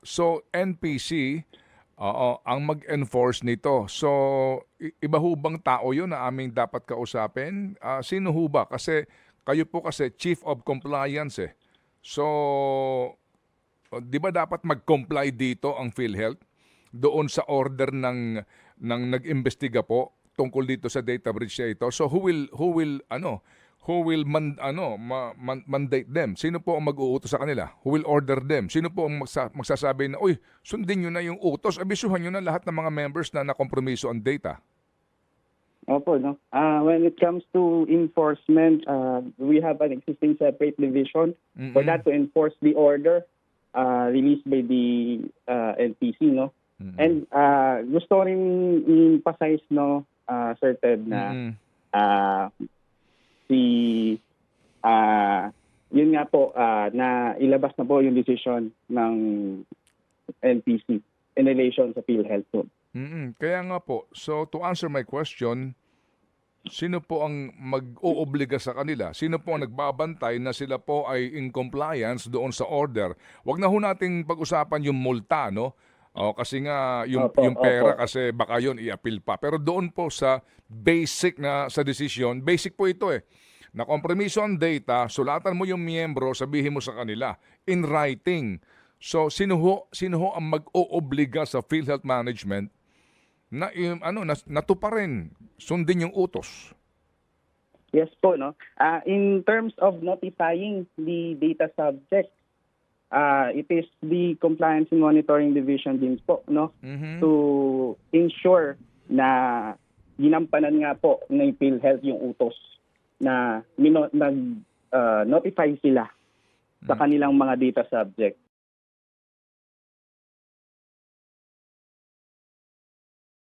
So NPC, oo, ang mag-enforce nito. So iba ho bang tao 'yun na aming dapat kausapin? Sino ho ba? Kasi kayo po kasi Chief of Compliance eh. So 'di ba dapat mag-comply dito ang PhilHealth doon sa order ng nag-imbestiga po tungkol dito sa data breach na ito. So who will mandate them? Sino po ang mag-uutos sa kanila? Who will order them? Sino po ang magsasabi na, uy, sundin nyo na yung utos, abisuhan nyo na lahat ng mga members na nakompromiso ang data? Opo, no. When it comes to enforcement, we have an existing separate division for that to enforce the order released by the NPC, no. And gusto rin i-emphasize, no, Sir Ted, na yun nga po, na ilabas na po yung decision ng NPC in relation sa PhilHealth po. Kaya nga po, so to answer my question, sino po ang mag-oobliga sa kanila? Sino po ang nagbabantay na sila po ay in compliance doon sa order? Huwag na ho nating pag-usapan yung multa, no? Kasi nga yung pera kasi baka yun i-appeal pa. Pero doon po sa basic na sa decision, basic po ito eh. Na kompromiso ang data, sulatan mo yung miyembro, sabihin mo sa kanila in writing. So sino ho ang mag-oobliga sa PhilHealth Management na natuparin, sundin yung utos? Yes po, no. In terms of notifying the data subject, it is the Compliance and Monitoring Division din po, no, to ensure na ginampanan nga po ng PhilHealth yung utos na nag-notify sila sa kanilang mga data subject.